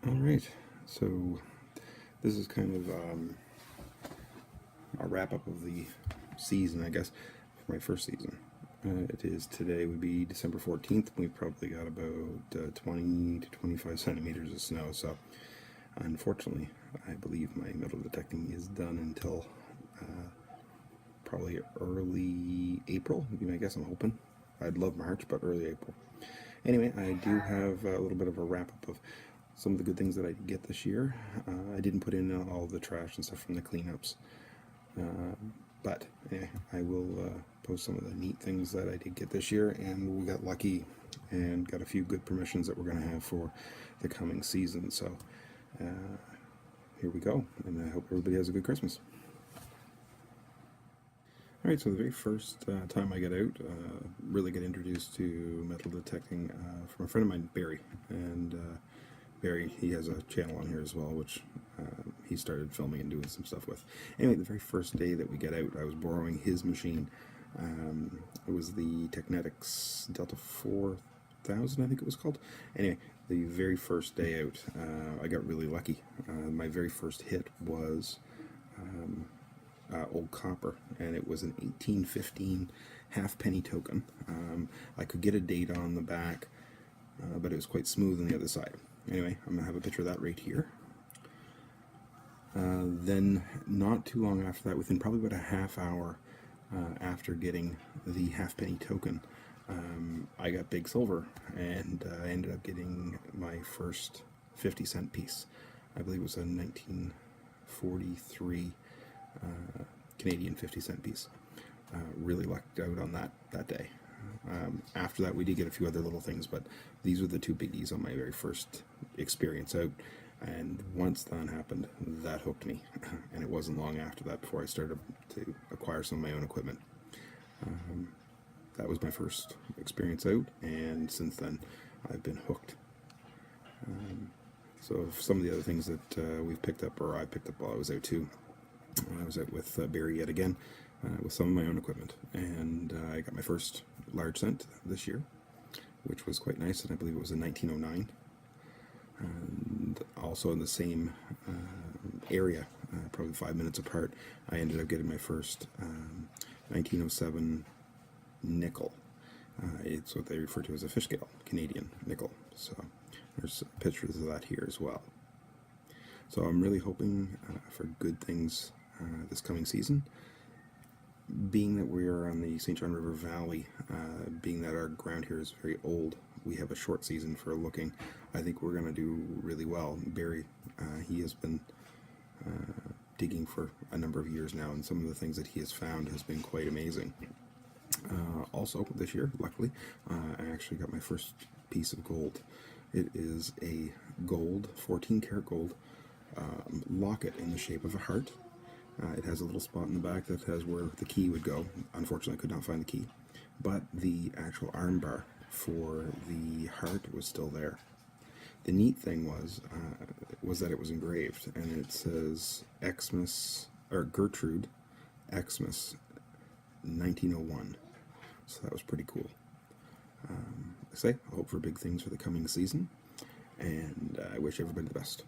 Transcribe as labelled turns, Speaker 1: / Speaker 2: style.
Speaker 1: Alright, so this is kind of a wrap up of the season, I guess, for my first season. It is today would be December 14th. We've probably got about 20 to 25 centimeters of snow, so unfortunately I believe my metal detecting is done until probably early April. I guess I'm hoping. I'd love March, but early April. Anyway, I do have a little bit of a wrap up of some of the good things that I did get this year. I didn't put in all the trash and stuff from the cleanups, but I will post some of the neat things that I did get this year, and we got lucky and got a few good permissions that we're going to have for the coming season. So here we go, and I hope everybody has a good Christmas. Alright, so the very first time I got out, really got introduced to metal detecting from a friend of mine, Barry. And Barry, he has a channel on here as well, which he started filming and doing some stuff with. Anyway, the very first day that we got out, I was borrowing his machine. It was the Technetics Delta 4000, I think it was called. Anyway, the very first day out, I got really lucky. My very first hit was old copper, and it was an 1815 halfpenny token. I could get a date on the back, but it was quite smooth on the other side. Anyway, I'm going to have a picture of that right here. Then not too long after that, within probably about a half hour after getting the halfpenny token, I got big silver, and I ended up getting my first 50-cent piece. I believe it was a 1943 Canadian 50-cent piece. Really lucked out on that day. After that, we did get a few other little things, but these were the two biggies on my very first experience out. And once that happened, that hooked me. And it wasn't long after that before I started to acquire some of my own equipment. That was my first experience out, and since then I've been hooked. So some of the other things that we've picked up, or I picked up while I was out too, I was out with Barry yet again with some of my own equipment, and I got my first large cent this year, which was quite nice, and I believe it was in 1909. And also in the same area, probably 5 minutes apart, I ended up getting my first 1907 nickel. It's what they refer to as a fish scale, Canadian nickel. So there's pictures of that here as well. So I'm really hoping for good things this coming season. Being that we are on the St. John River Valley, being that our ground here is very old, we have a short season for looking. I think we're going to do really well. Barry, he has been digging for a number of years now, and some of the things that he has found has been quite amazing. Also, this year, luckily, I actually got my first piece of gold. It is a gold, 14 karat gold locket in the shape of a heart. It has a little spot in the back that has where the key would go. Unfortunately, I could not find the key, but the actual arm bar for the heart was still there. The neat thing was that it was engraved, and it says Xmas, or Gertrude Xmas 1901. So that was pretty cool. I say, I hope for big things for the coming season, and I wish everybody the best.